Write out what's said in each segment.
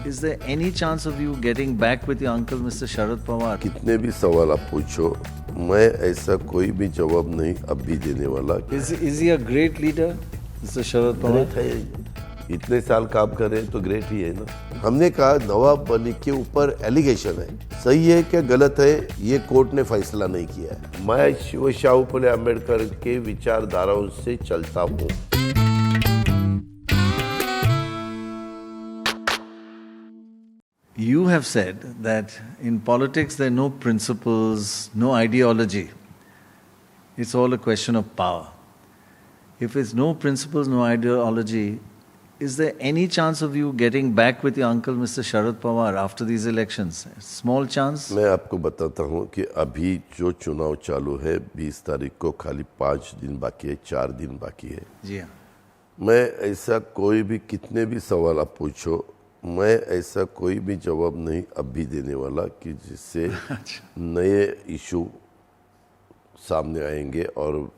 Is there any chance of you getting back with your uncle, Mr. Sharad Pawar? कितने भी सवाल आप पूछो, मैं ऐसा कोई भी जवाब नहीं अब भी देने वाला। Is he a great leader, Mr. Sharad Pawar? Great है, इतने साल काम कर रहे हैं तो ग्रेट ही है ना। हमने कहा नवाब मलिक के ऊपर एलिगेशन है, सही है क्या गलत है ये कोर्ट ने फैसला नहीं किया है। मैं शिव शाहू फुले अम्बेडकर के विचारधाराओं से चलता हूँ। You have said that in politics there are no principles, no ideology. It's all a question of power. If it's no principles, no ideology, is there any chance of you getting back with your uncle, Mr. Sharad Pawar, after these elections? Small chance? मैं आपको बताता हूँ कि अभी जो चुनाव चालू है 20 तारीख को खाली 5 दिन बाकी है, 4 दिन बाकी है। जी हाँ। मैं ऐसा कोई भी कितने भी सवाल आप पूछो, मैं ऐसा कोई भी जवाब नहीं अब भी देने वाला कि जिससे नए इशू सामने आएंगे और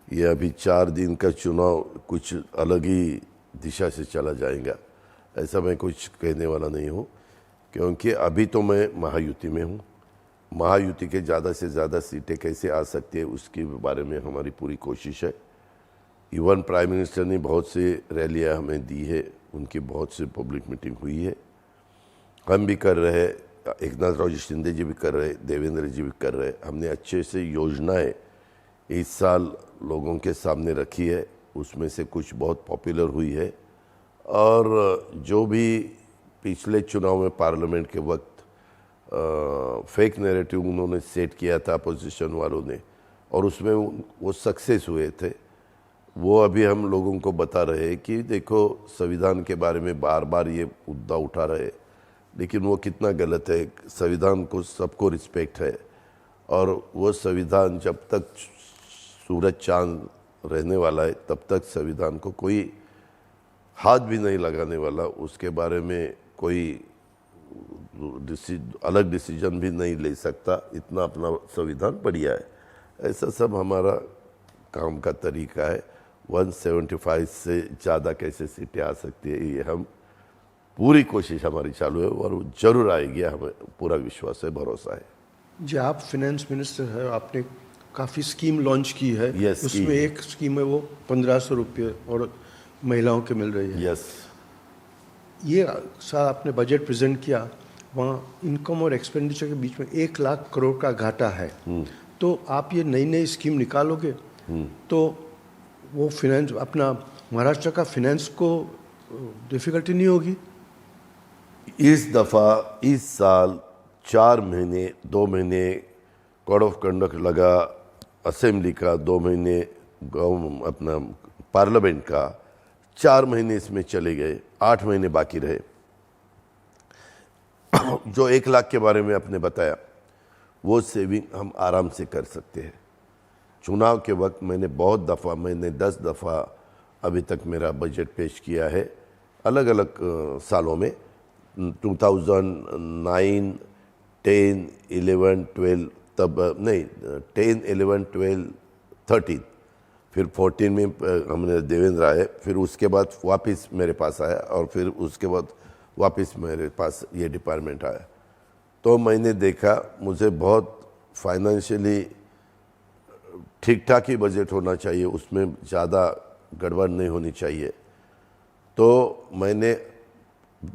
ये अभी 4 दिन का चुनाव कुछ अलग ही दिशा से चला जाएगा, ऐसा मैं कुछ कहने वाला नहीं हूँ। क्योंकि अभी तो मैं महायुति में हूँ, महायुति के ज़्यादा से ज़्यादा सीटें कैसे आ सकती है उसके बारे में हमारी पूरी कोशिश है। इवन प्राइम मिनिस्टर ने बहुत से रैलियाँ हमें दी है, उनकी बहुत सी पब्लिक मीटिंग हुई है, हम भी कर रहे हैं, एकनाथ जी शिंदे जी भी कर रहे, देवेंद्र जी भी कर रहे। हमने अच्छे से योजनाएं इस साल लोगों के सामने रखी है, उसमें से कुछ बहुत पॉपुलर हुई है। और जो भी पिछले चुनाव में पार्लियामेंट के वक्त फेक नैरेटिव उन्होंने सेट किया था अपोजिशन वालों ने, और उसमें वो सक्सेस हुए थे, वो अभी हम लोगों को बता रहे हैं कि देखो संविधान के बारे में बार बार ये मुद्दा उठा रहे, लेकिन वो कितना गलत है। संविधान को सबको रिस्पेक्ट है, और वो संविधान जब तक सूरज चांद रहने वाला है तब तक संविधान को कोई हाथ भी नहीं लगाने वाला, उसके बारे में कोई अलग डिसीजन भी नहीं ले सकता, इतना अपना संविधान बढ़िया है। ऐसा सब हमारा काम का तरीका है। 175 से ज़्यादा कैसे सीटें आ सकती है, ये हम पूरी कोशिश हमारी चालू है और वो जरूर आएगी, हमें पूरा विश्वास है, भरोसा है। जी, आप फाइनेंस मिनिस्टर है, आपने काफ़ी स्कीम लॉन्च की है। Yes, उसमें एक स्कीम है वो 1500 रुपये और महिलाओं के मिल रही है। यस, ये साल आपने बजट प्रेजेंट किया, वहाँ इनकम और एक्सपेंडिचर के बीच में 1 लाख करोड़ का घाटा है। तो आप ये नई नई स्कीम निकालोगे तो वो फिनेंस अपना महाराष्ट्र का फिनेंस को डिफ़िकल्टी नहीं होगी? इस दफ़ा इस साल 4 महीने 2 महीने कोड ऑफ कंडक्ट लगा, असेंबली का 2 महीने अपना पार्लियामेंट का, 4 महीने इसमें चले गए, 8 महीने बाकी रहे। जो 1 लाख के बारे में आपने बताया, वो सेविंग हम आराम से कर सकते हैं। चुनाव के वक्त मैंने 10 दफ़ा अभी तक मेरा बजट पेश किया है, अलग अलग सालों में। 2009, 10, 11, 12, तब नहीं 10, 11, 12, 13, फिर 14 में हमने देवेंद्र आए, फिर उसके बाद वापस मेरे पास आया, और फिर उसके बाद वापस मेरे पास ये डिपार्टमेंट आया। तो मैंने देखा मुझे बहुत फाइनेंशियली ठीक ठाक ही बजट होना चाहिए, उसमें ज़्यादा गड़बड़ नहीं होनी चाहिए। तो मैंने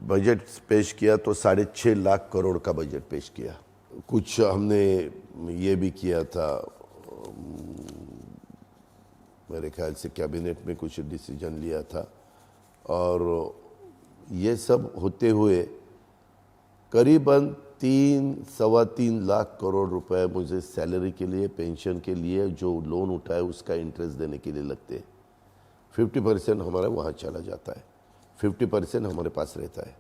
बजट पेश किया तो 6.5 लाख करोड़ का बजट पेश किया। कुछ हमने ये भी किया था, मेरे ख्याल से कैबिनेट में कुछ डिसीजन लिया था, और ये सब होते हुए करीबन 3-3.25 लाख करोड़ रुपए मुझे सैलरी के लिए, पेंशन के लिए, जो लोन उठाए उसका इंटरेस्ट देने के लिए लगते हैं। 50% हमारा वहाँ चला जाता है, 50% हमारे पास रहता है।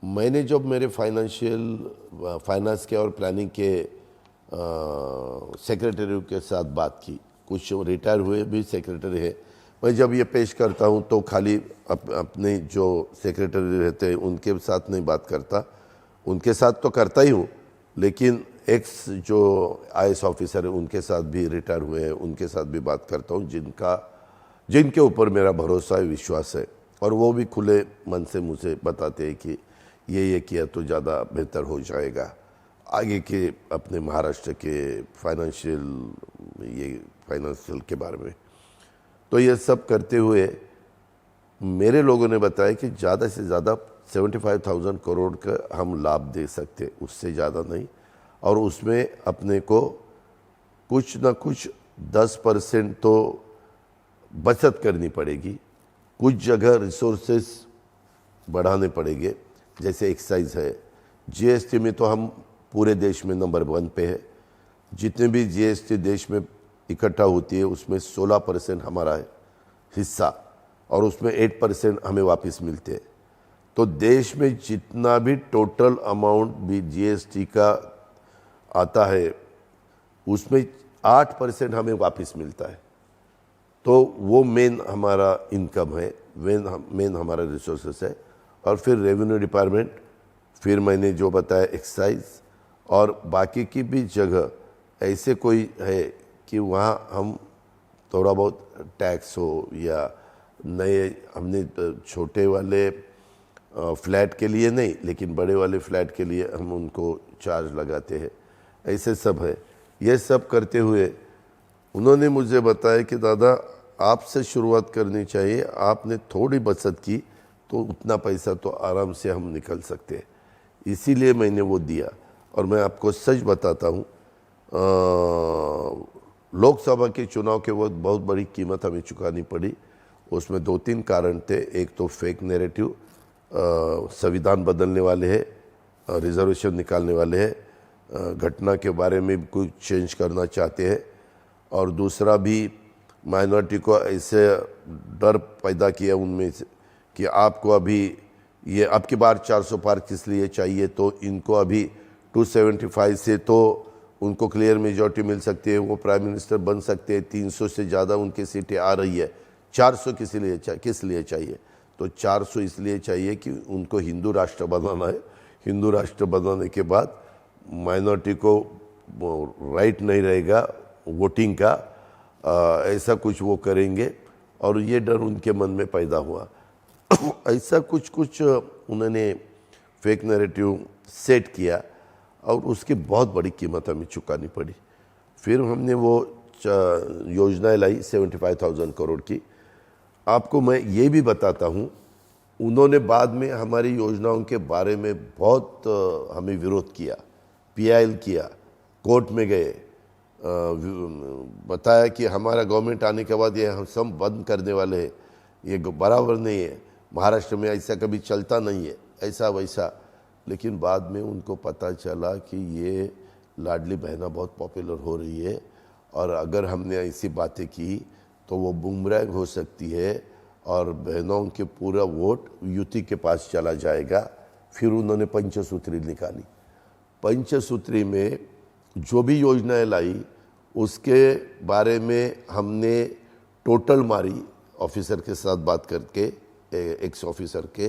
मैंने जब मेरे फाइनेंस के और प्लानिंग के सेक्रेटरी के साथ बात की, कुछ रिटायर हुए भी सेक्रेटरी है, मैं जब ये पेश करता हूँ तो खाली अपने जो सेक्रेटरी रहते हैं उनके साथ नहीं बात करता, उनके साथ तो करता ही हूँ, लेकिन एक्स जो IAS ऑफिसर है उनके साथ भी रिटायर हुए हैं, उनके साथ भी बात करता हूँ, जिनके ऊपर मेरा भरोसा है, विश्वास है, और वो भी खुले मन से मुझे बताते हैं कि ये किया तो ज़्यादा बेहतर हो जाएगा, आगे के अपने महाराष्ट्र के फाइनेंशियल के बारे में। तो ये सब करते हुए मेरे लोगों ने बताया कि ज़्यादा से ज़्यादा 75,000 करोड़ का हम लाभ दे सकते, उससे ज़्यादा नहीं, और उसमें अपने को कुछ ना कुछ 10% तो बचत करनी पड़ेगी, कुछ जगह रिसोर्सेस बढ़ाने पड़ेंगे, जैसे एक्साइज है, जीएसटी में तो हम पूरे देश में नंबर 1 पे है। जितने भी जीएसटी देश में इकट्ठा होती है उसमें 16% हमारा है हिस्सा, और उसमें 8% हमें वापस मिलते हैं। तो देश में जितना भी टोटल अमाउंट भी जीएसटी का आता है उसमें 8% हमें वापस मिलता है। तो वो मेन हमारा इनकम है, मेन हमारा रिसोर्सेस है। और फिर रेवेन्यू डिपार्टमेंट, फिर मैंने जो बताया एक्साइज, और बाकी की भी जगह ऐसे कोई है कि वहाँ हम थोड़ा बहुत टैक्स हो, या नए हमने छोटे वाले फ्लैट के लिए नहीं लेकिन बड़े वाले फ्लैट के लिए हम उनको चार्ज लगाते हैं, ऐसे सब है। ये सब करते हुए उन्होंने मुझे बताया कि दादा आपसे शुरुआत करनी चाहिए, आपने थोड़ी बचत की तो उतना पैसा तो आराम से हम निकल सकते हैं, इसीलिए मैंने वो दिया। और मैं आपको सच बताता हूँ, लोकसभा के चुनाव के वक्त बहुत बड़ी कीमत हमें चुकानी पड़ी। उसमें 2-3 कारण थे। एक तो फेक नैरेटिव, संविधान बदलने वाले हैं, रिजर्वेशन निकालने वाले हैं, घटना के बारे में कुछ चेंज करना चाहते हैं, और दूसरा भी माइनॉरिटी को ऐसे डर पैदा किया उनमें से कि आपको अभी ये अब की बार 400 पार किस लिए चाहिए, तो इनको अभी 275 से तो उनको क्लियर मेजॉरिटी मिल सकती है, वो प्राइम मिनिस्टर बन सकते हैं, 300 से ज़्यादा उनकी सीटें आ रही है, 400 किस लिए चाहिए? तो 400 इसलिए चाहिए कि उनको हिंदू राष्ट्र बनाना है। हिंदू राष्ट्र बनाने के बाद माइनॉरिटी को राइट नहीं रहेगा वोटिंग का, ऐसा कुछ वो करेंगे, और ये डर उनके मन में पैदा हुआ। ऐसा कुछ उन्होंने फेक नैरेटिव सेट किया, और उसकी बहुत बड़ी कीमत हमें चुकानी पड़ी। फिर हमने वो योजना लाई 75,000 करोड़ की। आपको मैं ये भी बताता हूँ, उन्होंने बाद में हमारी योजनाओं के बारे में बहुत हमें विरोध किया, पीआईएल किया, कोर्ट में गए, बताया कि हमारा गवर्नमेंट आने के बाद ये हम सब बंद करने वाले हैं, ये बराबर नहीं है, महाराष्ट्र में ऐसा कभी चलता नहीं है, ऐसा वैसा। लेकिन बाद में उनको पता चला कि ये लाडली बहना बहुत पॉपुलर हो रही है, और अगर हमने ऐसी बातें की तो वो बूमरैंग हो सकती है, और बहनों के पूरा वोट युति के पास चला जाएगा। फिर उन्होंने पंचसूत्री निकाली। पंचसूत्री में जो भी योजनाएं लाई उसके बारे में हमने टोटल मारी ऑफिसर के साथ बात करके, एक्स ऑफिसर के,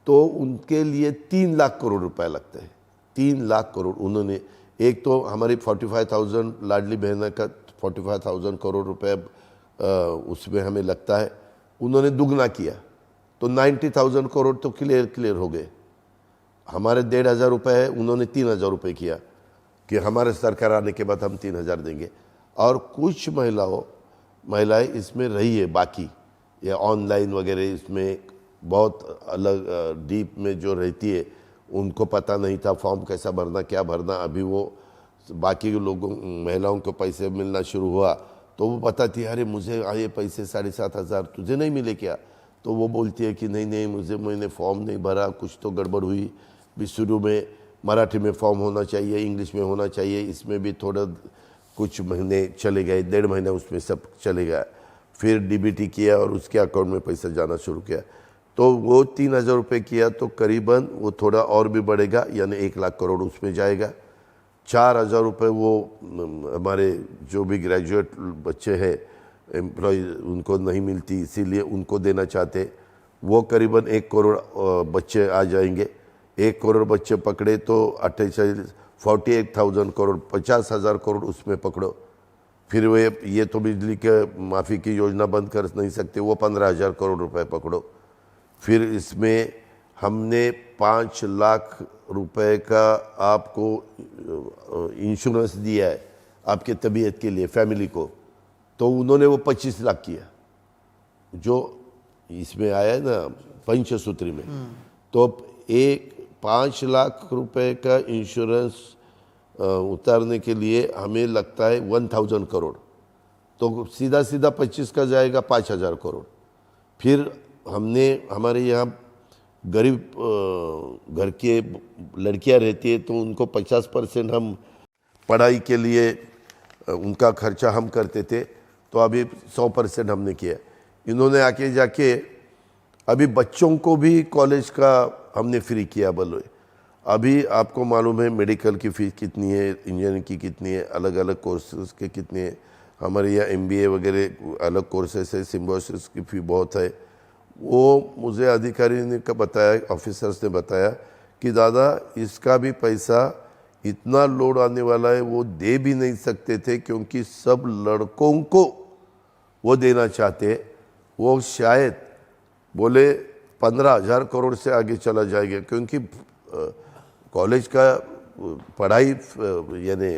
तो उनके लिए 3 लाख करोड़ रुपए लगते हैं। 3 लाख करोड़ उन्होंने, एक तो हमारी 45,000 लाडली बहना का 45,000 करोड़ रुपए उसमें हमें लगता है, उन्होंने दुगना किया तो 90,000 करोड़ तो क्लियर हो गए। हमारे 1,500 रुपये है, उन्होंने 3,000 रुपये किया कि हमारे सरकार आने के बाद हम 3,000 देंगे। और कुछ महिलाएं इसमें रही है, बाकी या ऑनलाइन वगैरह इसमें बहुत अलग डीप में जो रहती है, उनको पता नहीं था फॉर्म कैसा भरना, क्या भरना। अभी वो बाकी लोगों महिलाओं को पैसे मिलना शुरू हुआ तो वो बताती है, अरे मुझे आए पैसे 7,500, तुझे नहीं मिले क्या? तो वो बोलती है कि नहीं मैंने फॉर्म नहीं भरा, कुछ तो गड़बड़ हुई। भी शुरू में मराठी में फॉर्म होना चाहिए, इंग्लिश में होना चाहिए, इसमें भी थोड़ा कुछ महीने चले गए, 1.5 महीना उसमें सब चले गया। फिर डीबीटी किया और उसके अकाउंट में पैसा जाना शुरू किया। तो वो 3,000 रुपये किया तो करीबन वो थोड़ा और भी बढ़ेगा, यानी 1 लाख करोड़ उसमें जाएगा। 4,000 रुपये वो हमारे जो भी ग्रेजुएट बच्चे हैं एम्प्लॉय उनको नहीं मिलती, इसीलिए उनको देना चाहते। वो करीबन 1 करोड़ बच्चे आ जाएंगे। 1 करोड़ बच्चे पकड़े तो 48,000 करोड़, 50,000 करोड़ उसमें पकड़ो। फिर वे ये तो बिजली के माफ़ी की योजना बंद कर नहीं सकते, वो 15,000 करोड़ रुपए पकड़ो। फिर इसमें हमने 5 लाख रुपए का आपको इंश्योरेंस दिया है आपके तबीयत के लिए, फैमिली को, तो उन्होंने वो 25 लाख किया, जो इसमें आया है ना पंचसूत्री में। तो 5 लाख रुपए का इंश्योरेंस उतारने के लिए हमें लगता है 1000 करोड़, तो सीधा सीधा 25 का जाएगा 5000 करोड़। फिर हमने हमारे यहाँ गरीब घर के लड़कियां रहती है, तो उनको 50% हम पढ़ाई के लिए उनका खर्चा हम करते थे, तो अभी 100% हमने किया। इन्होंने आके जाके अभी बच्चों को भी कॉलेज का हमने फ्री किया। बोलो अभी आपको मालूम है मेडिकल की फीस कितनी है, इंजीनियरिंग की कितनी है, अलग अलग कोर्सेज के कितने हैं। हमारे यहाँ MBA वगैरह अलग कोर्सेस है, सिम्बोसिस की फ़ी बहुत है। वो मुझे अधिकारी ने का बताया, ऑफिसर्स ने बताया कि दादा इसका भी पैसा इतना लोड आने वाला है, वो दे भी नहीं सकते थे, क्योंकि सब लड़कों को वो देना चाहते। वो शायद बोले 15,000 करोड़ से आगे चला जाएगा, क्योंकि कॉलेज का पढ़ाई यानी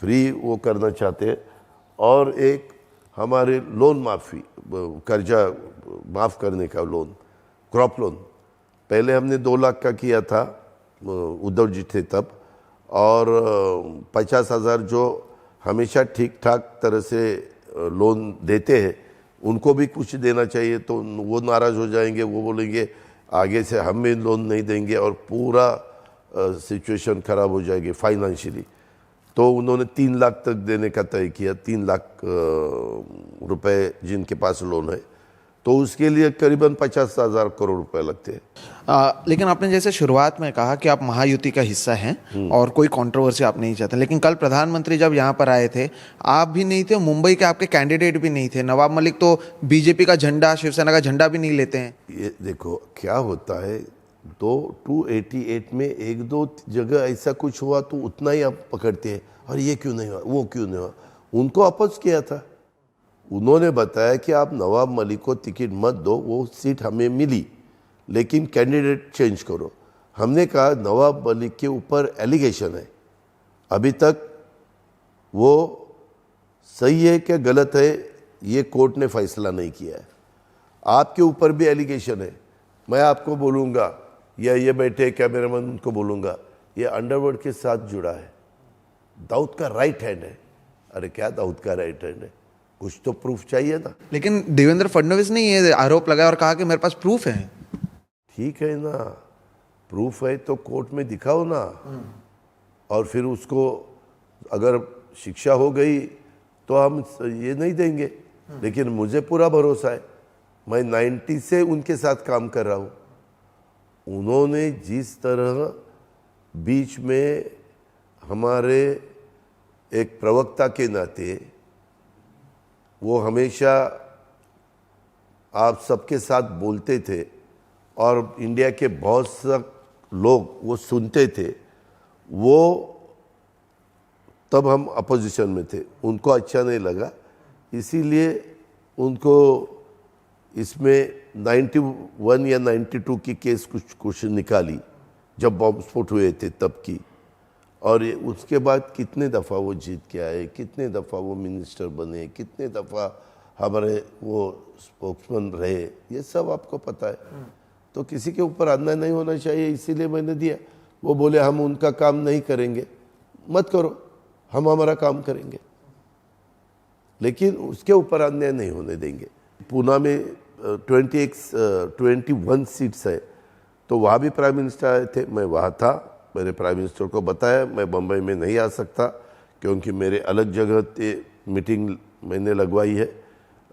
फ्री वो करना चाहते। और एक हमारे लोन माफ़ी, कर्जा माफ़ करने का लोन, क्रॉप लोन, पहले हमने 2 लाख का किया था, उद्धव जी थे तब, और 50,000 जो हमेशा ठीक ठाक तरह से लोन देते हैं उनको भी कुछ देना चाहिए। तो वो नाराज़ हो जाएंगे, वो बोलेंगे आगे से हम भी लोन नहीं देंगे, और पूरा सिचुएशन ख़राब हो जाएगी फाइनेंशियली। तो उन्होंने 3 लाख तक देने का तय किया, 3 लाख रुपए जिनके पास लोन है, तो उसके लिए करीबन 50,000 करोड़ रुपए लगते हैं। लेकिन आपने जैसे शुरुआत में कहा कि आप महायुति का हिस्सा हैं और कोई कंट्रोवर्सी आप नहीं चाहते, लेकिन कल प्रधानमंत्री जब यहाँ पर आए थे आप भी नहीं थे, मुंबई के आपके कैंडिडेट भी नहीं थे। नवाब मलिक तो बीजेपी का झंडा, शिवसेना का झंडा भी नहीं लेते हैं। ये देखो क्या होता है, 288 में 1-2 जगह ऐसा कुछ हुआ तो उतना ही आप पकड़ते हैं, और ये क्यों नहीं हुआ, वो क्यों नहीं हुआ। उनको अपोज किया था, उन्होंने बताया कि आप नवाब मलिक को टिकट मत दो, वो सीट हमें मिली, लेकिन कैंडिडेट चेंज करो। हमने कहा नवाब मलिक के ऊपर एलिगेशन है, अभी तक वो सही है क्या गलत है ये कोर्ट ने फैसला नहीं किया है। आपके ऊपर भी एलिगेशन है, मैं आपको बोलूँगा या ये बैठे कैमरामैन उनको बोलूँगा, ये अंडरवर्ल्ड के साथ जुड़ा है, दाऊद का राइट हैंड है। अरे क्या दाऊद का राइट हैंड है, कुछ तो प्रूफ चाहिए ना। लेकिन देवेंद्र फडणवीस ने ये आरोप लगाया और कहा कि मेरे पास प्रूफ है। ठीक है ना, प्रूफ है तो कोर्ट में दिखाओ ना, और फिर उसको अगर शिक्षा हो गई तो हम ये नहीं देंगे। लेकिन मुझे पूरा भरोसा है, मैं 90 से उनके साथ काम कर रहा हूँ। उन्होंने जिस तरह बीच में हमारे एक प्रवक्ता के नाते वो हमेशा आप सबके साथ बोलते थे, और इंडिया के बहुत से लोग वो सुनते थे, वो तब हम अपोजिशन में थे, उनको अच्छा नहीं लगा, इसीलिए उनको इसमें 91 या 92 की केस कुछ निकाली, जब बॉम्ब स्फोट हुए थे तब की। और उसके बाद कितने दफ़ा वो जीत के आए, कितने दफ़ा वो मिनिस्टर बने, कितने दफ़ा हमारे वो स्पोक्समैन रहे, ये सब आपको पता है। तो किसी के ऊपर अन्याय नहीं होना चाहिए, इसीलिए मैंने दिया। वो बोले हम उनका काम नहीं करेंगे, मत करो, हम हमारा काम करेंगे, लेकिन उसके ऊपर अन्याय नहीं होने देंगे। पूना में 21 सीट्स है, तो वहाँ भी प्राइम मिनिस्टर आए थे, मैं वहाँ था। मैंने प्राइम मिनिस्टर को बताया मैं बम्बई में नहीं आ सकता, क्योंकि मेरे अलग जगह पे मीटिंग मैंने लगवाई है,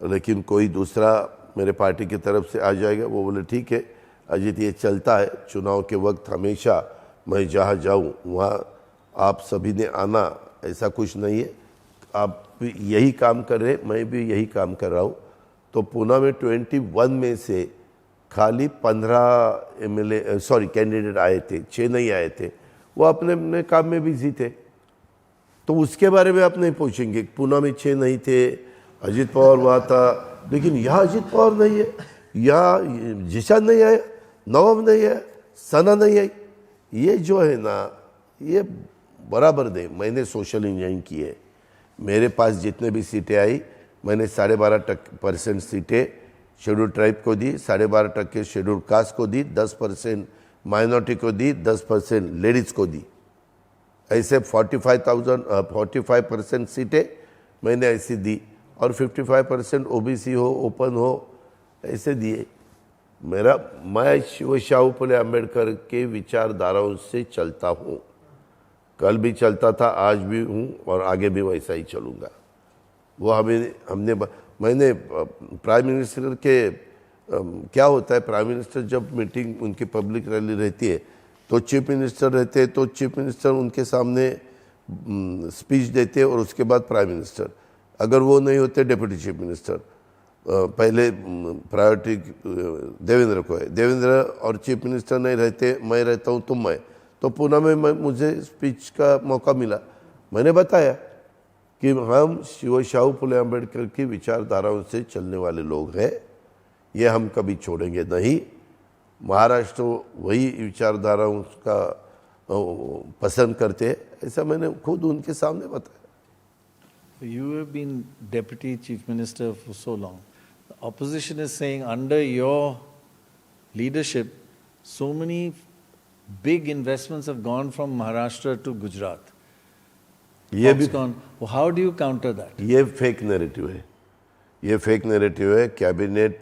लेकिन कोई दूसरा मेरे पार्टी की तरफ से आ जाएगा। वो बोले ठीक है अजीत, ये चलता है, चुनाव के वक्त हमेशा मैं जहाँ जाऊँ वहाँ आप सभी ने आना, ऐसा कुछ नहीं है। आप भी यही काम कर रहे, मैं भी यही काम कर रहा हूँ। तो पूना में 21 में से खाली 15 MLA कैंडिडेट आए थे, 6 नहीं आए थे, वो अपने अपने काम में बिजी थे। तो उसके बारे में आप नहीं पूछेंगे, पूना में 6 नहीं थे, अजीत पवार वहाँ था, लेकिन यहाँ अजीत पवार नहीं है, यहाँ जिशान नहीं आया, नवाब नहीं है, सना नहीं है, ये जो है ना ये बराबर दे। मैंने सोशल इंजीनियरिंग की है, मेरे पास जितने भी सीटें आई मैंने 12.5% सीटें शेड्यूल ट्राइब को दी, 12.5% शेड्यूल कास्ट को दी, 10% माइनॉरिटी को दी, 10% लेडीज़ को दी। ऐसे 45% सीटें मैंने ऐसी दी और 55% ओबीसी हो, ओपन हो, ऐसे दिए। मैं शिव शाहू फुले अम्बेडकर के विचारधाराओं से चलता हूँ, कल भी चलता था, आज भी हूँ और आगे भी वैसा ही चलूँगा। वो मैंने प्राइम मिनिस्टर के क्या होता है, प्राइम मिनिस्टर जब मीटिंग उनकी पब्लिक रैली रहती है तो चीफ मिनिस्टर रहते हैं, तो चीफ मिनिस्टर उनके सामने स्पीच देते हैं और उसके बाद प्राइम मिनिस्टर, अगर वो नहीं होते डिप्टी चीफ मिनिस्टर। पहले प्रायोरिटी देवेंद्र को है, देवेंद्र और चीफ मिनिस्टर नहीं रहते, मैं रहता हूँ तो तो पुणे में मुझे स्पीच का मौका मिला। मैंने बताया कि हम शिव शाहू फुले अम्बेडकर की विचारधाराओं से चलने वाले लोग हैं, ये हम कभी छोड़ेंगे नहीं। महाराष्ट्र वही विचारधाराओं का पसंद करते हैं, ऐसा मैंने खुद उनके सामने बताया। You have been Deputy Chief Minister for so long. The opposition is saying under your leadership, so many big investments have gone from Maharashtra to Gujarat. ये भी Foxconn. How do you counter that? ये fake narrative है, ये fake narrative है। Cabinet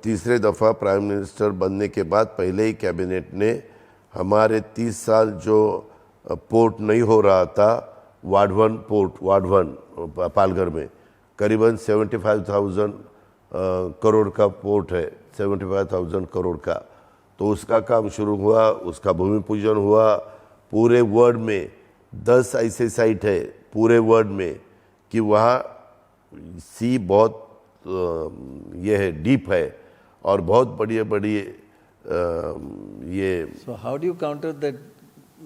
तीसरे दफ़ा prime minister बनने के बाद पहले ही कैबिनेट ने हमारे 30 साल जो पोर्ट नहीं हो रहा था, वाढवन पोर्ट, वाढवन पालघर में करीबन 75,000 करोड़ का पोर्ट है, 75,000 करोड़ का, तो उसका काम शुरू हुआ, उसका भूमि पूजन हुआ। पूरे वर्ल्ड में 10 ऐसे साइट है पूरे वर्ल्ड में कि वहाँ सी बहुत ये है, डीप है और बहुत बड़ी ये। So how do you counter that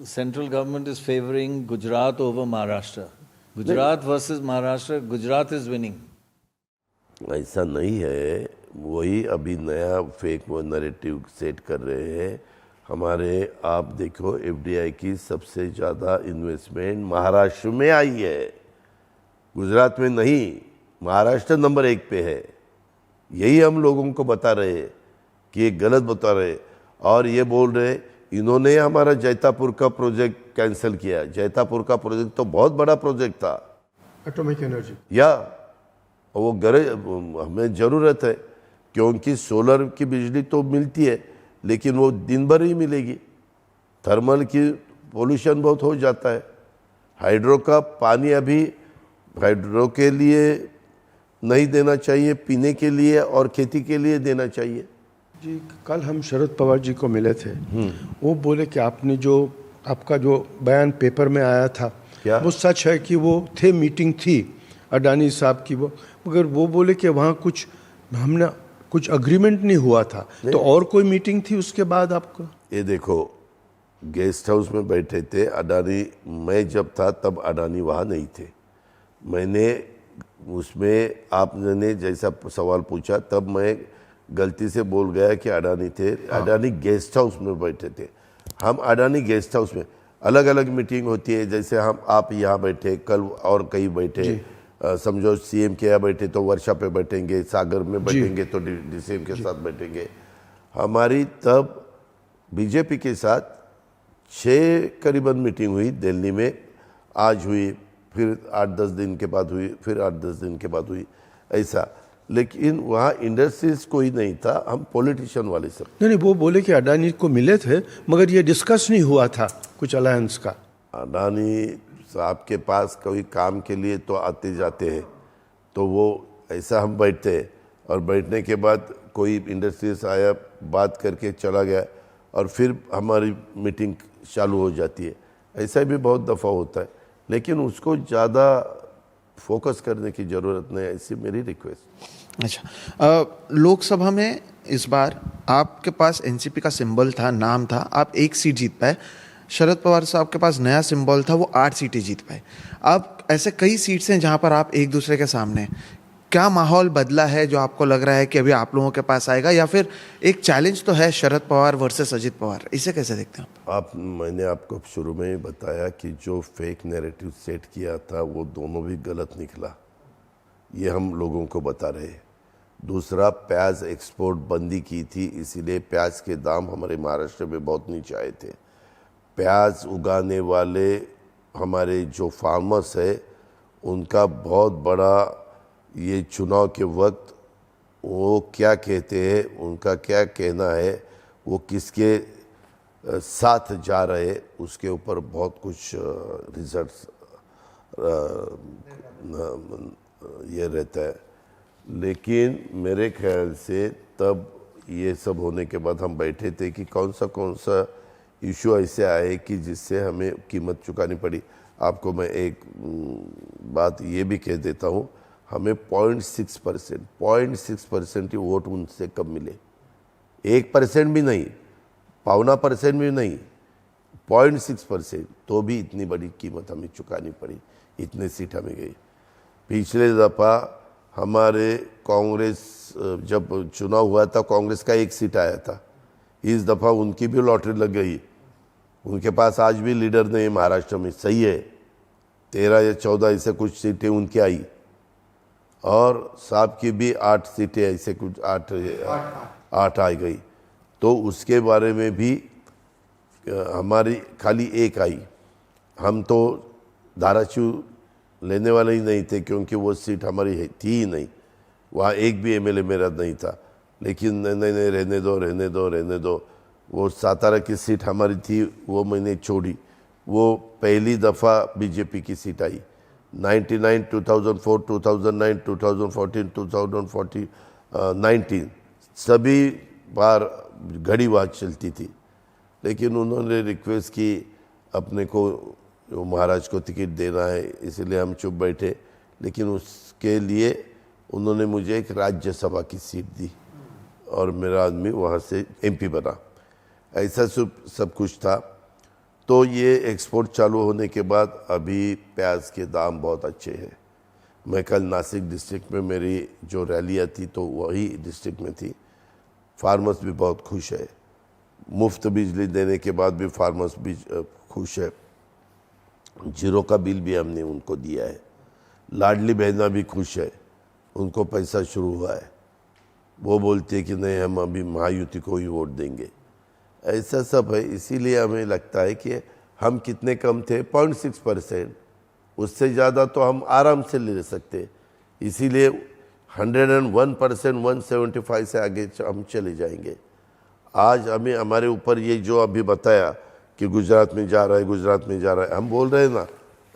central government is favoring Gujarat over Maharashtra? Gujarat versus Maharashtra, Gujarat is winning. ऐसा नहीं है, वही अभी नया फेक नैरेटिव सेट कर रहे हैं हमारे। आप देखो एफडीआई की सबसे ज़्यादा इन्वेस्टमेंट महाराष्ट्र में आई है, गुजरात में नहीं। महाराष्ट्र नंबर 1 पे है। यही हम लोगों को बता रहे हैं कि ये गलत बता रहे, और ये बोल रहे इन्होंने हमारा जैतापुर का प्रोजेक्ट कैंसिल किया। जैतापुर का प्रोजेक्ट तो बहुत बड़ा प्रोजेक्ट था, एटॉमिक एनर्जी, या वो हमें ज़रूरत है क्योंकि सोलर की बिजली तो मिलती है लेकिन वो दिन भर ही मिलेगी, थर्मल की पोल्यूशन बहुत हो जाता है। हाइड्रो का पानी अभी हाइड्रो के लिए नहीं देना चाहिए, पीने के लिए और खेती के लिए देना चाहिए। जी कल हम शरद पवार जी को मिले थे, वो बोले कि आपने जो आपका जो बयान पेपर में आया था क्या? वो सच है कि वो थे, मीटिंग थी अडानी साहब की, वो मगर वो बोले कि वहाँ हमने कुछ अग्रीमेंट नहीं हुआ था, तो और कोई मीटिंग थी उसके बाद आपको? ये देखो गेस्ट हाउस में बैठे थे अडानी, मैं जब था तब अडानी वहाँ नहीं थे। मैंने उसमें आपने जैसा सवाल पूछा तब मैं गलती से बोल गया कि अडानी थे। अडानी गेस्ट हाउस में बैठे थे। हम अडानी गेस्ट हाउस में अलग अलग मीटिंग होती है, जैसे आप यहाँ बैठे, कल और कहीं बैठे, समझो सीएम के यहाँ बैठे तो वर्षा पे बैठेंगे, सागर में बैठेंगे तो डीसीएम के साथ बैठेंगे। हमारी तब बीजेपी के साथ 6 करीबन मीटिंग हुई दिल्ली में, आज हुई, फिर 8-10 दिन के बाद हुई, फिर 8-10 दिन के बाद हुई, ऐसा। लेकिन वहाँ इंडस्ट्रीज कोई नहीं था, हम पॉलिटिशियन वाले सब। नहीं, वो बोले कि अडानी को मिले थे मगर ये डिस्कस नहीं हुआ था कुछ अलायंस का। अडानी साहब के पास कोई काम के लिए तो आते जाते हैं, तो वो ऐसा हम बैठते हैं और बैठने के बाद कोई इंडस्ट्रीज आया, बात करके चला गया और फिर हमारी मीटिंग चालू हो जाती है। ऐसा भी बहुत दफ़ा होता है, लेकिन उसको ज़्यादा फोकस करने की ज़रूरत नहीं, ऐसी मेरी रिक्वेस्ट। अच्छा, लोकसभा में इस बार आपके पास एनसीपी का सिंबल था, नाम था, आप 1 सीट जीत पाए। शरद पवार साहब के पास नया सिंबल था, वो 8 सीटें जीत पाए। अब ऐसे कई सीट्स हैं जहां पर आप एक दूसरे के सामने, क्या माहौल बदला है जो आपको लग रहा है कि अभी आप लोगों के पास आएगा, या फिर एक चैलेंज तो है शरद पवार वर्सेस अजित पवार, इसे कैसे देखते हैं आप? मैंने आपको शुरू में ही बताया कि जो फेक नैरेटिव सेट किया था वो दोनों भी गलत निकला, ये हम लोगों को बता रहे हैं। दूसरा, प्याज एक्सपोर्ट बंदी की थी, इसीलिए प्याज के दाम हमारे महाराष्ट्र में बहुत नीचे आए थे। प्याज उगाने वाले हमारे जो फार्मर्स है उनका बहुत बड़ा ये चुनाव के वक्त वो क्या कहते हैं, उनका क्या कहना है, वो किसके साथ जा रहे हैं, उसके ऊपर बहुत कुछ रिजल्ट्स ये रहता है। लेकिन मेरे ख्याल से तब ये सब होने के बाद हम बैठे थे कि कौन सा इशू ऐसे आए कि जिससे हमें कीमत चुकानी पड़ी। आपको मैं एक बात ये भी कह देता हूँ, हमें 0.6% ही वोट उनसे कम मिले, 1% भी नहीं, 0.25% भी नहीं, 0.6%, तो भी इतनी बड़ी कीमत हमें चुकानी पड़ी, इतने सीट हमें गई। पिछले दफ़ा हमारे कांग्रेस जब चुनाव हुआ था कांग्रेस का 1 सीट आया था, इस दफ़ा उनकी भी लॉटरी लग गई। उनके पास आज भी लीडर नहीं महाराष्ट्र में, सही है, 13 या 14 ऐसे कुछ सीटें उनकी आई, और साहब की भी 8 सीटें ऐसे कुछ 8 आ गई। तो उसके बारे में भी हमारी खाली 1 आई। हम तो धाराशिव लेने वाले ही नहीं थे क्योंकि वो सीट हमारी थी ही नहीं, वहाँ एक भी एमएलए मेरा नहीं था। लेकिन नहीं रहने दो, वो सातारा की सीट हमारी थी, वो मैंने छोड़ी। वो पहली दफ़ा बीजेपी की सीट आई, 99, 2004, 2009, 2014, 2019 सभी बार घड़ी वहाँ चलती थी। लेकिन उन्होंने रिक्वेस्ट की अपने को महाराज को टिकट देना है, इसलिए हम चुप बैठे। लेकिन उसके लिए उन्होंने मुझे एक राज्यसभा की सीट दी और मेरा आदमी वहाँ से एमपी बना। ऐसा सब कुछ था। तो ये एक्सपोर्ट चालू होने के बाद अभी प्याज के दाम बहुत अच्छे हैं। मैं कल नासिक डिस्ट्रिक्ट में मेरी जो रैलियाँ थी तो वही डिस्ट्रिक्ट में थी। फार्मर्स भी बहुत खुश है, मुफ्त बिजली देने के बाद भी फार्मर्स भी खुश है। जीरो का बिल भी हमने उनको दिया है। लाडली बहना भी खुश है, उनको पैसा शुरू हुआ है। वो बोलती है कि नहीं, हम अभी महायुति को ही वोट देंगे। ऐसा सब है। इसीलिए हमें लगता है कि हम कितने कम थे, 0.6%, उससे ज़्यादा तो हम आराम से ले सकते। इसीलिए 101%, 175 से आगे हम चले जाएंगे। आज हमें हमारे ऊपर ये जो अभी बताया कि गुजरात में जा रहा है, हम बोल रहे हैं ना,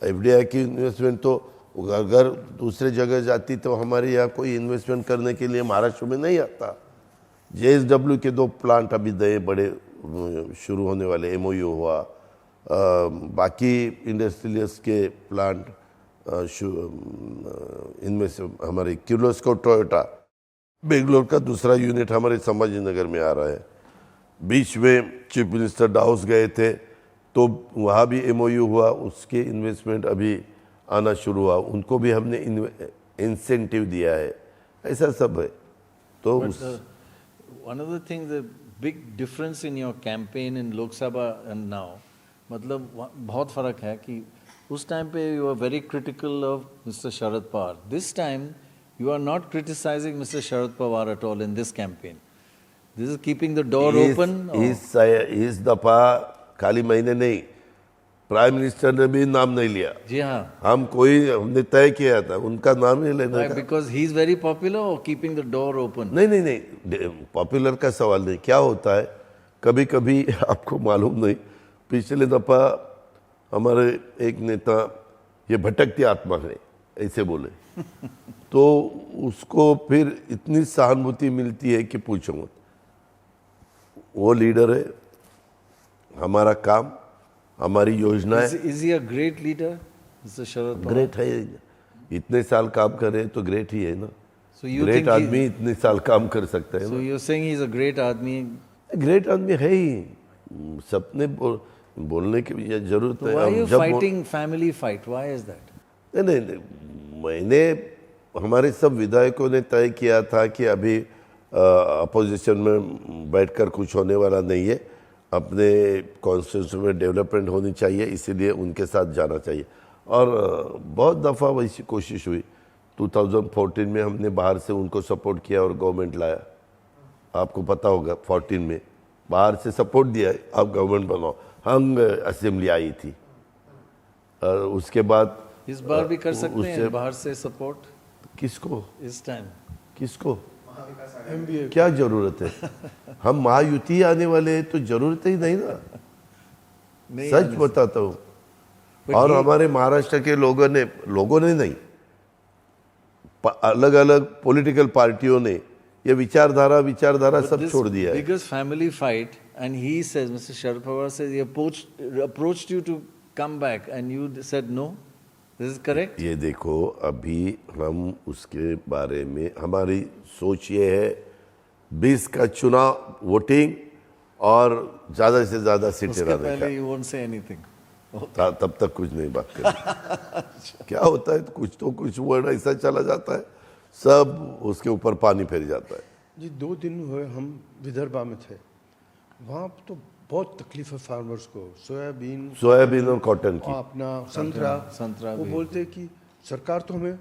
एफडीआई की इन्वेस्टमेंट तो अगर दूसरे जगह जाती तो हमारे यहाँ कोई इन्वेस्टमेंट करने के लिए महाराष्ट्र में नहीं आता। JSW के 2 प्लांट अभी नए बड़े शुरू होने वाले, MOU हुआ। बाकी इंडस्ट्रियलिस्ट के प्लांट इनमें से हमारे किर्लोस्कर टोयोटा बेंगलोर का दूसरा यूनिट हमारे संभाजी नगर में आ रहा है। बीच में चीफ मिनिस्टर डाउस गए थे तो वहाँ भी MOU हुआ, उसके इन्वेस्टमेंट अभी आना शुरू हुआ, उनको भी हमने इंसेंटिव दिया है। ऐसा सब है। तो one of the things, the big difference in your campaign in Lok Sabha and now, मतलब बहुत फर्क है कि उस टाइम पे you were very critical of Mr. Sharad Pawar. This time you are not criticizing Mr. Sharad Pawar at all in this campaign. This is keeping the door open. इस दफा खाली मैंने नहीं, प्राइम मिनिस्टर ने भी नाम नहीं लिया। जी हाँ, हमने तय किया था उनका नाम नहीं लेना था। Because he is very popular or keeping the door open? नहीं, पॉपुलर का सवाल नहीं। क्या होता है कभी कभी आपको मालूम नहीं, पिछले दफा हमारे एक नेता ये भटकती आत्मा है ऐसे बोले तो उसको फिर इतनी सहानुभूति मिलती है कि पूछो मत। वो लीडर है, हमारा काम, हमारी योजना है। Is he a great leader, Mr. Sharad Pawar? Great है, इतने साल काम कर रहे हैं तो ग्रेट ही है ना। So you ग्रेट think आदमी इतने साल काम कर सकता है So ना। you're saying he's a great आदमी? ग्रेट आदमी है ही, सबने बोलने की जरूरत So है। why are you जब fighting family fight? Why is that? नहीं, मैंने हमारे सब विधायकों ने तय किया था कि अभी अपोजिशन में बैठकर कुछ होने वाला नहीं है, अपने कॉन्स्टिट्यूंसी में डेवलपमेंट होनी चाहिए, इसीलिए उनके साथ जाना चाहिए। और बहुत दफ़ा वैसी कोशिश हुई। 2014 में हमने बाहर से उनको सपोर्ट किया और गवर्नमेंट लाया, आपको पता होगा। 14 में बाहर से सपोर्ट दिया, आप गवर्नमेंट बनाओ, हम असेंबली आई थी। उसके बाद इस बार भी कर सकते हैं बाहर से सपोर्ट। किसको? इस टाइम किसको? MBA क्या जरूरत है? हम महायुति आने वाले हैं तो जरूरत ही नहीं ना। नहीं सच बताता हूँ। और हमारे महाराष्ट्र के लोगों ने नहीं, अलग अलग पॉलिटिकल पार्टियों ने ये विचारधारा सब छोड़ दिया है। Biggest family fight and he says, mister Sharad Pawar says he approached you to come back and you said no. This is correct? ये देखो, अभी हम उसके बारे में, हमारी सोच ये है 20 का चुनाव वोटिंग और ज़्यादा से ज़्यादा सीटें उसके लाने पहले का। you won't say anything. तब तक कुछ नहीं बात करें। क्या होता है, कुछ वर्ड ऐसा चला जाता है, सब उसके ऊपर पानी फेर जाता है। जी 2 दिन हुए हम विदर्भा में थे, वहाँ तो बहुत तकलीफ है फार्मर्स को। सोयाबीन और कॉटन की, अपना संतरा वो भी। बोलते हैं कि सरकार तो हमें,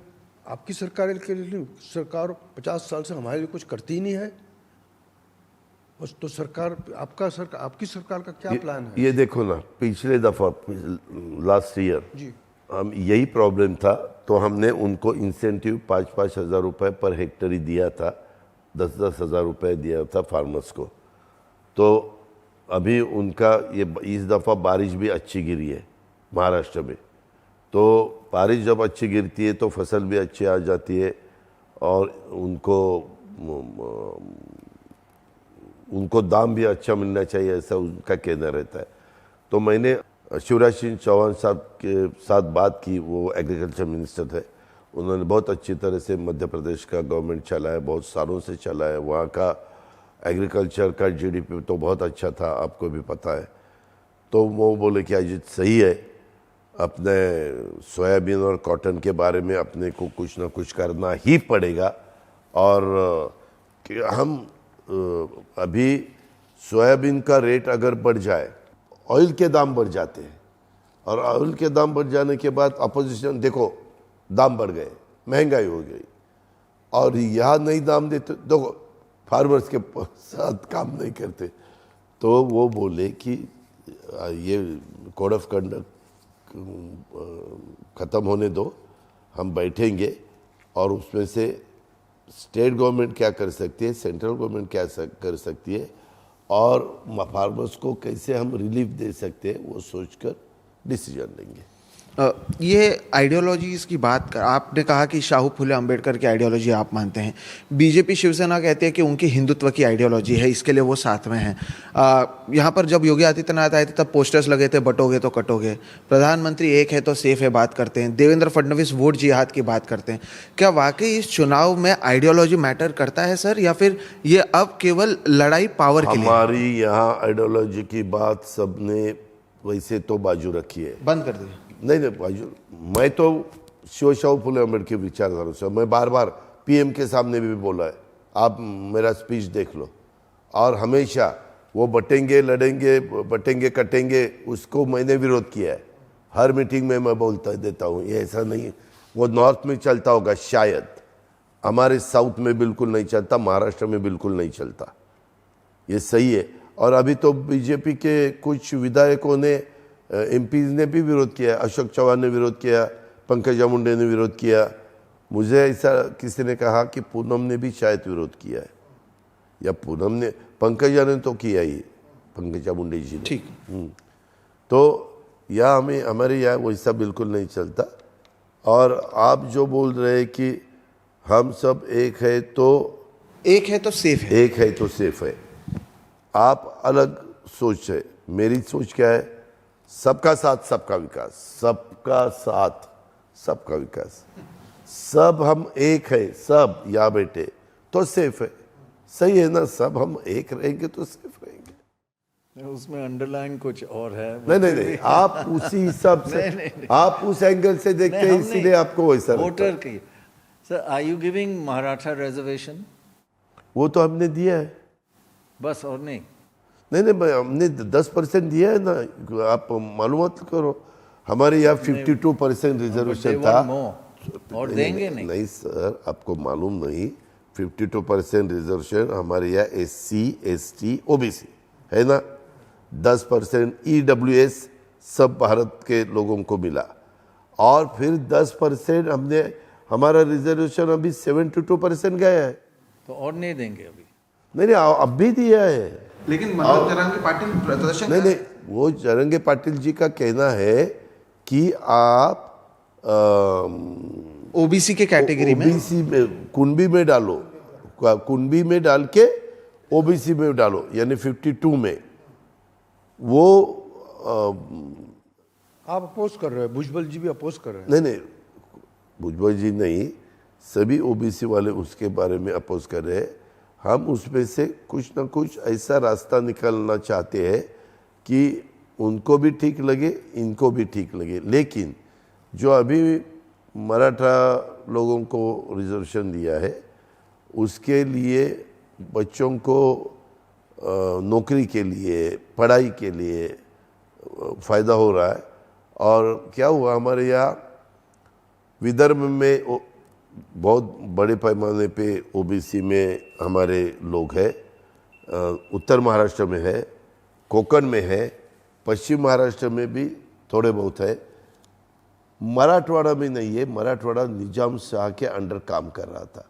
आपकी सरकार के लिए नहीं, सरकार 50 साल से हमारे लिए कुछ करती ही नहीं है। बस तो सरकार, आपकी सरकार का क्या प्लान है? ये देखो ना, पिछले दफा लास्ट ईयर जी हम यही प्रॉब्लम था, तो हमने उनको इंसेंटिव 5-5 हज़ार रुपये पर हेक्टर ही दिया था, 10-10 हज़ार रुपये दिया था फार्मर्स को। तो अभी उनका ये इस दफ़ा बारिश भी अच्छी गिरी है महाराष्ट्र में, तो बारिश जब अच्छी गिरती है तो फसल भी अच्छी आ जाती है और उनको दाम भी अच्छा मिलना चाहिए, ऐसा उनका कहना रहता है। तो मैंने शिवराज सिंह चौहान साहब के साथ बात की, वो एग्रीकल्चर मिनिस्टर थे। उन्होंने बहुत अच्छी तरह से मध्य प्रदेश का गवर्नमेंट चला है, बहुत सालों से चला है। वहाँ का एग्रीकल्चर का GDP तो बहुत अच्छा था, आपको भी पता है। तो वो बोले कि अजीत सही है, अपने सोयाबीन और कॉटन के बारे में अपने को कुछ ना कुछ करना ही पड़ेगा। और कि हम अभी सोयाबीन का रेट अगर बढ़ जाए, ऑयल के दाम बढ़ जाते हैं, और ऑयल के दाम बढ़ जाने के बाद अपोजिशन, देखो दाम बढ़ गए, महंगाई हो गई, और यहाँ नहीं दाम देते, देखो फार्मर्स के साथ काम नहीं करते। तो वो बोले कि ये कोड ऑफ कंडक्ट ख़त्म होने दो, हम बैठेंगे और उसमें से स्टेट गवर्नमेंट क्या कर सकती है, सेंट्रल गवर्नमेंट क्या कर सकती है, और फार्मर्स को कैसे हम रिलीफ दे सकते हैं, वो सोचकर डिसीजन लेंगे। ये आइडियोलॉजीज की बात कर, आपने कहा कि शाहू फुले अंबेडकर की आइडियोलॉजी आप मानते हैं, बीजेपी शिवसेना कहती है कि उनकी हिंदुत्व की आइडियोलॉजी है, इसके लिए वो साथ में हैं। यहाँ पर जब योगी आदित्यनाथ आए थे तब पोस्टर्स लगे थे, बटोगे तो कटोगे, प्रधानमंत्री एक है तो सेफ है बात करते हैं, देवेंद्र फडणवीस वोट जिहाद की बात करते हैं। क्या वाकई इस चुनाव में आइडियोलॉजी मैटर करता है सर, या फिर ये अब केवल लड़ाई पावर के लिए? हमारी यहाँ आइडियोलॉजी की बात सबने वैसे तो बाजू रखी है, बंद कर दिया। नहीं बाजू, मैं तो शाहू फुले अम्बेडकर के विचारधारा से, मैं बार बार PM के सामने भी बोला है, आप मेरा स्पीच देख लो, और हमेशा वो बटेंगे लड़ेंगे, बटेंगे कटेंगे, उसको मैंने विरोध किया है। हर मीटिंग में मैं बोलता देता हूँ, ये ऐसा नहीं, वो नॉर्थ में चलता होगा शायद, हमारे साउथ में बिल्कुल नहीं चलता, महाराष्ट्र में बिल्कुल नहीं चलता, ये सही है। और अभी तो बीजेपी के कुछ विधायकों ने, MPs ने भी विरोध किया, अशोक चौहान ने विरोध किया, पंकजा मुंडे ने विरोध किया। मुझे ऐसा किसी ने कहा कि पूनम ने भी शायद विरोध किया है, या पूनम ने, पंकजा ने तो किया ही, पंकजा मुंडे जी ने। ठीक। तो यह हमारे यहाँ वैसा बिल्कुल नहीं चलता। और आप जो बोल रहे हैं कि हम सब एक है तो सेफ है, एक है तो सेफ है, आप अलग सोच है, मेरी सोच क्या है, सबका साथ सबका विकास, सबका साथ सबका विकास, सब हम एक है, सब यहाँ बैठे तो सेफ है। सही है ना, सब हम एक रहेंगे तो सेफ रहेंगे। उसमें अंडरलाइन कुछ और है। नहीं, आप उसी हिसाब से, आप उस एंगल से देखते हैं, इसीलिए आपको वैसा वोटर की Sir, are you giving Maratha reservation? वो तो हमने दिया है। बस और नहीं? नहीं भाई, हमने 10% दिया है ना, आप मालूमात करो। हमारे यहाँ 52% रिजर्वेशन था। और देंगे नहीं सर, आपको मालूम नहीं, 52% रिजर्वेशन हमारे यहाँ SC, ST, OBC है ना, 10% EWS सब भारत के लोगों को मिला, और फिर 10% हमने, हमारा रिजर्वेशन अभी 72% गया है। तो और नहीं देंगे अभी? नहीं अब भी दिया है। लेकिन मनोज जरांगे पाटिल प्रदर्शन नहीं, वो जरंगे पाटिल जी का कहना है कि आप ओबीसी के कैटेगरी में, ओबीसी में, कुणबी में डालो, कुणबी में डाल के ओबीसी में डालो, यानी 52 में। वो आप अपोज कर रहे हैं, भुजबल जी भी अपोज कर रहे हैं। नहीं भुजबल जी नहीं, सभी ओबीसी वाले उसके बारे में अपोज कर रहे हैं। हम उसमें से कुछ ना कुछ ऐसा रास्ता निकालना चाहते हैं कि उनको भी ठीक लगे, इनको भी ठीक लगे। लेकिन जो अभी मराठा लोगों को रिजर्वेशन दिया है, उसके लिए बच्चों को नौकरी के लिए, पढ़ाई के लिए फ़ायदा हो रहा है। और क्या हुआ, हमारे यहाँ विदर्भ में बहुत बड़े पैमाने पे ओबीसी में हमारे लोग हैं, उत्तर महाराष्ट्र में है, कोंकण में है, पश्चिम महाराष्ट्र में भी थोड़े बहुत है, मराठवाड़ा में नहीं है। मराठवाड़ा निजाम शाह के अंडर काम कर रहा था,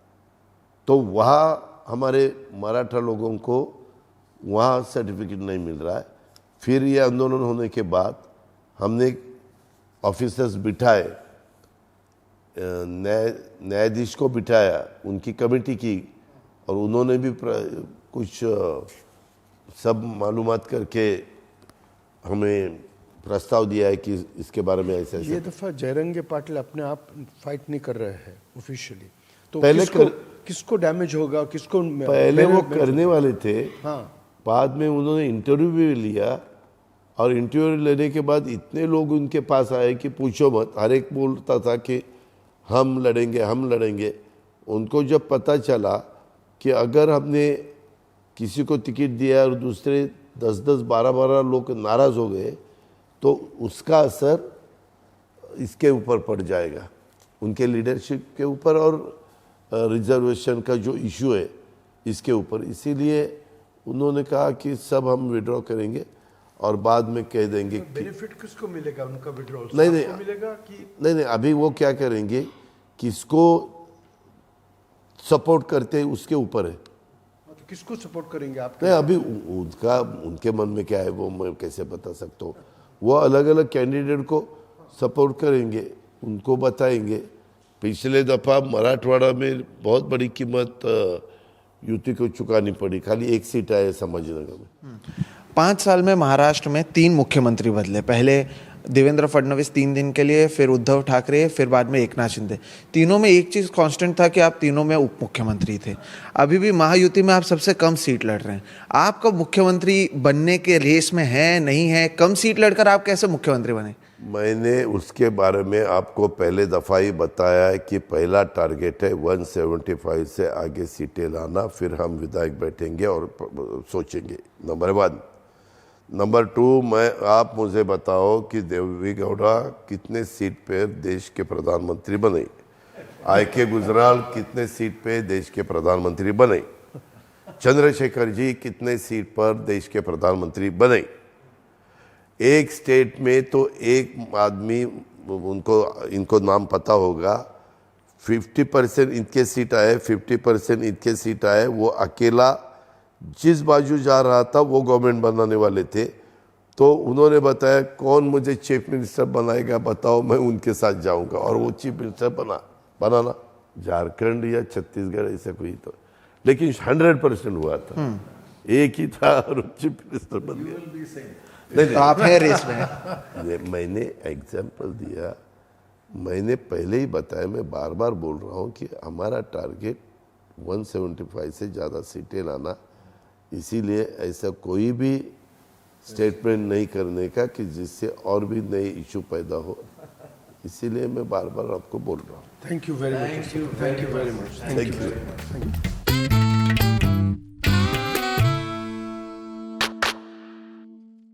तो वहाँ हमारे मराठा लोगों को वहाँ सर्टिफिकेट नहीं मिल रहा है। फिर ये आंदोलन होने के बाद हमने ऑफिसर्स बिठाए, न्यायाधीश को बिठाया, उनकी कमेटी की, और उन्होंने भी कुछ सब मालूमात करके हमें प्रस्ताव दिया है कि इसके बारे में ऐसा ये दफा जयरंगे पाटिल अपने आप फाइट नहीं कर रहे हैं ऑफिशियली, तो पहले किसको डैमेज होगा, किसको? पहले वो करने वाले थे। हाँ, बाद में उन्होंने इंटरव्यू भी लिया, और इंटरव्यू लेने के बाद इतने लोग उनके पास आए कि पूछो मत। हर एक बोलता था कि हम लड़ेंगे, हम लड़ेंगे। उनको जब पता चला कि अगर हमने किसी को टिकट दिया और दूसरे 10-10, 12-12 लोग नाराज़ हो गए, तो उसका असर इसके ऊपर पड़ जाएगा, उनके लीडरशिप के ऊपर, और रिजर्वेशन का जो इशू है इसके ऊपर। इसीलिए उन्होंने कहा कि सब हम विड्रॉ करेंगे और बाद में कह देंगे कि बेनिफिट किसको मिलेगा उनका विड्रॉल? नहीं मिलेगा कि नहीं, अभी वो क्या करेंगे, किसको सपोर्ट करते हैं उसके ऊपर है। तो किसको सपोर्ट करेंगे आप? नहीं, अभी उनके मन में क्या है वो मैं कैसे बता सकता हूँ। वो अलग अलग कैंडिडेट को सपोर्ट करेंगे, उनको बताएंगे। पिछले दफ़ा मराठवाड़ा में बहुत बड़ी कीमत युति को चुकानी पड़ी, खाली एक सीट आए समझनगर में। 5 साल में महाराष्ट्र में 3 मुख्यमंत्री बदले। पहले देवेंद्र फडणवीस 3 दिन के लिए, फिर उद्धव ठाकरे, फिर बाद में एकनाथ शिंदे। तीनों में एक चीज़ कांस्टेंट था कि आप तीनों में उप मुख्यमंत्री थे। अभी भी महायुति में आप सबसे कम सीट लड़ रहे हैं। आप कब मुख्यमंत्री बनने के रेस में हैं, नहीं है? कम सीट लड़कर आप कैसे मुख्यमंत्री बने? मैंने उसके बारे में आपको पहले दफ़ा ही बताया है कि पहला टारगेट है 175 से आगे सीटें लाना, फिर हम विधायक बैठेंगे और सोचेंगे। नंबर 1। नंबर 2, आप मुझे बताओ कि देवी गौड़ा कितने सीट पे देश के प्रधानमंत्री बने, आईके गुजराल कितने सीट पे देश के प्रधानमंत्री बने, चंद्रशेखर जी कितने सीट पर देश के प्रधानमंत्री बने। एक स्टेट में तो एक आदमी, इनको नाम पता होगा, 50% इनके सीट आए, 50% इनके सीट आए। वो अकेला जिस बाजू जा रहा था वो गवर्नमेंट बनाने वाले थे, तो उन्होंने बताया कौन मुझे चीफ मिनिस्टर बनाएगा बताओ, मैं उनके साथ जाऊंगा, और वो चीफ मिनिस्टर बनाना झारखंड या छत्तीसगढ़ ऐसा कोई, तो लेकिन 100% हुआ था, एक ही था और चीफ मिनिस्टर बन गया। नहीं, तो आप हैं रेस में। मैंने एग्जाम्पल दिया, मैंने पहले ही बताया, मैं बार बार बोल रहा हूँ कि हमारा टारगेट 175 से ज़्यादा सीटें लाना। इसीलिए ऐसा कोई भी स्टेटमेंट नहीं करने का कि जिससे और भी नए इशू पैदा हो। इसीलिए मैं बार बार आपको बोल रहा हूँ। Thank you very much. Thank you very much. Thank you.